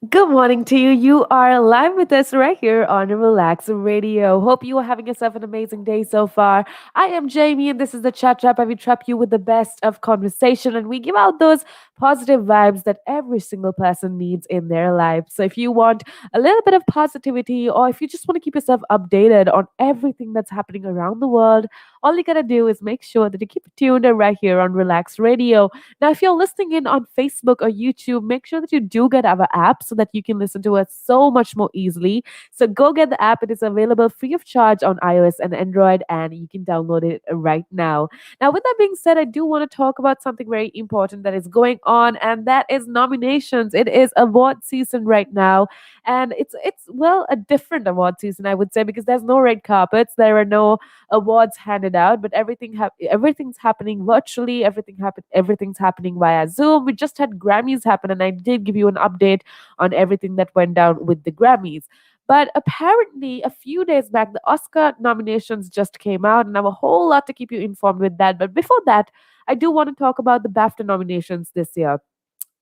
Good morning to you. You are live with us right here on Relax Radio. Hope you are having yourself an amazing day so far. I am Jamie, and this is the Chat Trap, where we trap you with the best of conversation and we give out those positive vibes that every single person needs in their life. So, if you want a little bit of positivity, or if you just want to keep yourself updated on everything that's happening around the world, all you gotta do is make sure that you keep it tuned right here on Relax Radio. Now, if you're listening in on Facebook or YouTube, make sure that you do get our app so that you can listen to us so much more easily. So go get the app. It is available free of charge on iOS and Android, and you can download it right now. Now, with that being said, I do want to talk about something very important that is going on, and that is nominations. It is award season right now, and it's well a different award season, I would say, because there's no red carpets, there are no awards handed out, but everything's happening virtually. Everything's happening via Zoom. We just had Grammys happen, and I did give you an update on everything that went down with the Grammys. But apparently, a few days back, the Oscar nominations just came out, and I have a whole lot to keep you informed with that. But before that, I do want to talk about the BAFTA nominations this year.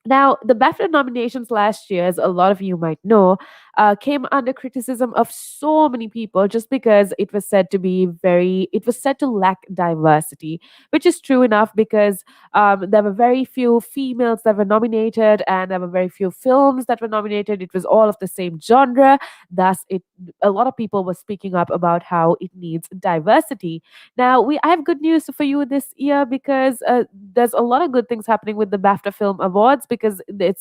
Now, the BAFTA nominations last year, as a lot of you might know, came under criticism of so many people just because it was said to lack diversity, which is true enough because there were very few females that were nominated and there were very few films that were nominated. It was all of the same genre. Thus, a lot of people were speaking up about how it needs diversity. Now, I have good news for you this year because there's a lot of good things happening with the BAFTA Film Awards because the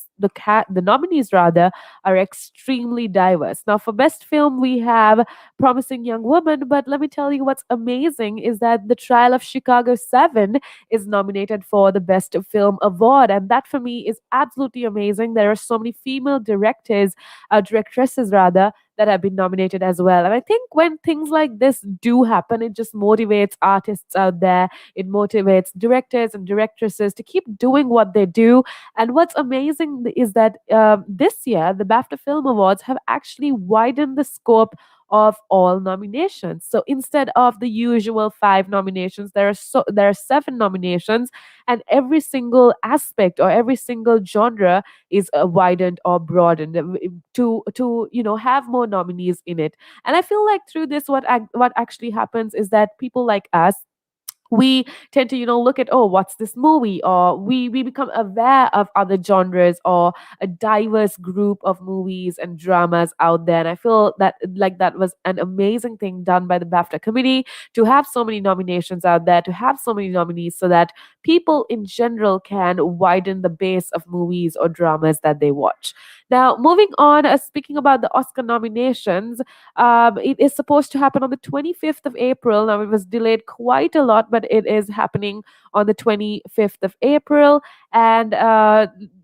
nominees rather are extremely diverse. Now, for best film, we have Promising Young Woman, but let me tell you what's amazing is that The Trial of Chicago 7 is nominated for the best film award, and that for me is absolutely amazing. There are so many female directresses rather that have been nominated as well. And I think when things like this do happen, it just motivates artists out there. It motivates directors and directresses to keep doing what they do. And what's amazing is that this year, the BAFTA Film Awards have actually widened the scope of all nominations. So instead of the usual five nominations, there are seven nominations, and every single aspect or every single genre is widened or broadened to have more nominees in it. And I feel like through this, what actually happens is that people like us, we tend to look at, oh, what's this movie, or we become aware of other genres or a diverse group of movies and dramas out there. And I feel that like that was an amazing thing done by the BAFTA committee to have so many nominations out there, to have so many nominees, so that people in general can widen the base of movies or dramas that they watch. Now, moving on, speaking about the Oscar nominations, it is supposed to happen on the 25th of April. Now, it was delayed quite a lot, but it is happening on the 25th of April. And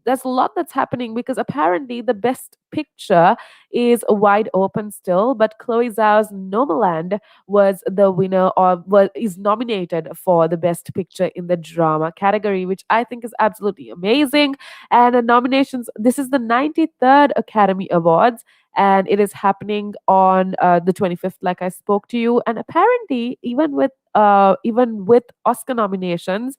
there's a lot that's happening because apparently the best picture is wide open still, but Chloe Zhao's Nomaland was the winner, or is nominated for the best picture in the drama category, which I think is absolutely amazing. And the nominations, this is the 93rd Academy Awards, and it is happening on the 25th, like I spoke to you. And apparently, even with Oscar nominations,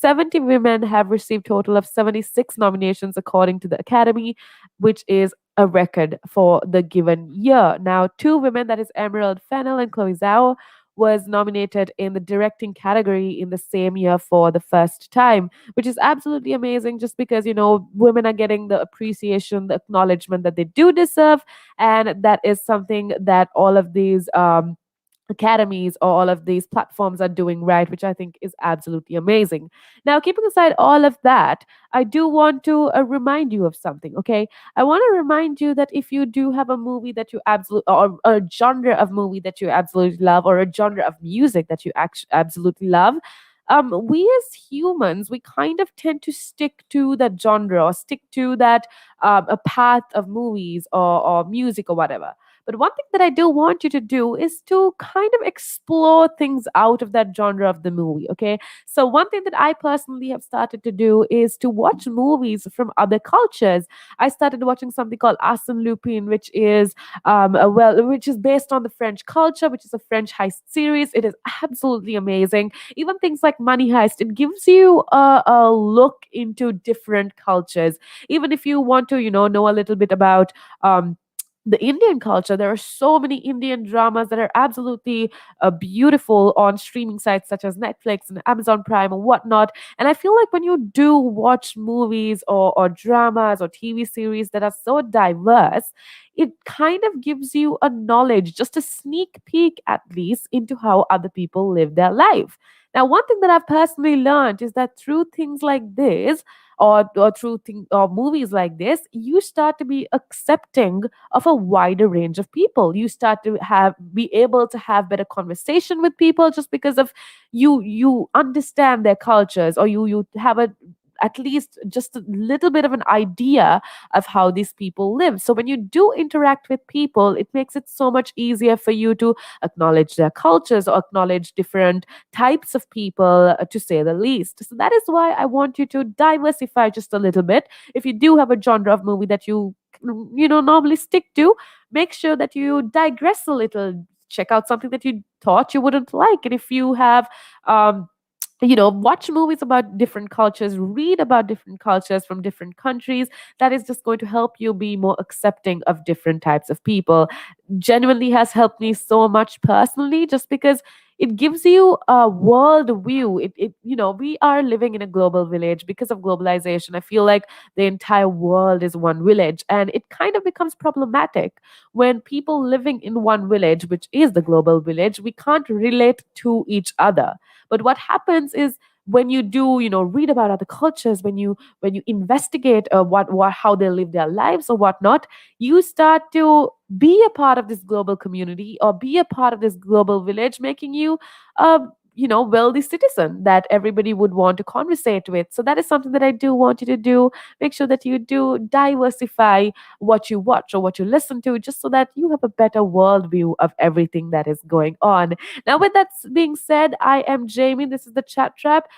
70 women have received total of 76 nominations according to the Academy, which is a record for the given year. Now, two women, that is Emerald Fennell and Chloe Zhao, was nominated in the directing category in the same year for the first time, which is absolutely amazing just because, women are getting the appreciation, the acknowledgement that they do deserve. And that is something that all of these academies or all of these platforms are doing right, which I think is absolutely amazing. Now, keeping aside all of that, I do want to remind you of something, okay? I want to remind you that if you do have a movie that you absolutely, or a genre of movie that you absolutely love, or a genre of music that you absolutely love, we as humans, we kind of tend to stick to that genre or stick to that a path of movies or music or whatever. But one thing that I do want you to do is to kind of explore things out of that genre of the movie, okay? So, one thing that I personally have started to do is to watch movies from other cultures. I started watching something called Arsène Lupin, which is based on the French culture, which is a French heist series. It is absolutely amazing. Even things like Money Heist, it gives you a look into different cultures. Even if you want to, know a little bit about the Indian culture, there are so many Indian dramas that are absolutely beautiful on streaming sites such as Netflix and Amazon Prime or whatnot. And I feel like when you do watch movies or dramas or TV series that are so diverse, it kind of gives you a knowledge, just a sneak peek at least, into how other people live their life. Now, one thing that I've personally learned is that through things like this, or movies like this, you start to be accepting of a wider range of people. You start to have be able to have better conversation with people just because of you understand their cultures, or you have a at least just a little bit of an idea of how these people live. So when you do interact with people, it makes it so much easier for you to acknowledge their cultures or acknowledge different types of people, to say the least. So that is why I want you to diversify just a little bit. If you do have a genre of movie that you normally stick to, make sure that you digress a little. Check out something that you thought you wouldn't like. And if you have watch movies about different cultures, read about different cultures from different countries. That is just going to help you be more accepting of different types of people. Genuinely has helped me so much personally, just because it gives you a world view. We are living in a global village because of globalization. I feel like the entire world is one village, and it kind of becomes problematic when people living in one village, which is the global village, we can't relate to each other. But what happens is, when you do read about other cultures, when you investigate what how they live their lives or whatnot, you start to be a part of this global community or be a part of this global village, making you a wealthy citizen that everybody would want to conversate with. So that is something that I do want you to do. Make sure that you do diversify what you watch or what you listen to, just so that you have a better worldview of everything that is going on. Now, with that being said, I am Jamie. This is the Chat Trap.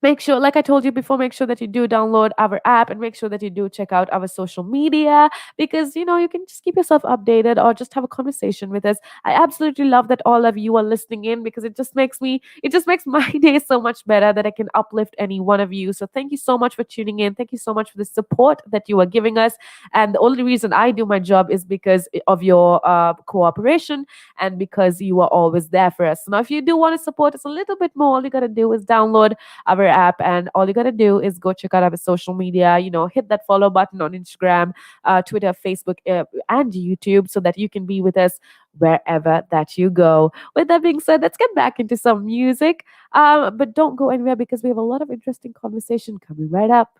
Make sure, like I told you before, make sure that you do download our app, and make sure that you do check out our social media, because you can just keep yourself updated or just have a conversation with us. I absolutely love that all of you are listening in, because it just makes my day so much better that I can uplift any one of you. So thank you so much for tuning in. Thank you so much for the support that you are giving us. And the only reason I do my job is because of your cooperation, and because you are always there for us. Now, if you do want to support us a little bit more, all you got to do is download our app, and all you got to do is go check out our social media. Hit that follow button on Instagram, Twitter, Facebook, and YouTube, so that you can be with us wherever that you go. With that being said, let's get back into some music, but don't go anywhere, because we have a lot of interesting conversation coming right up.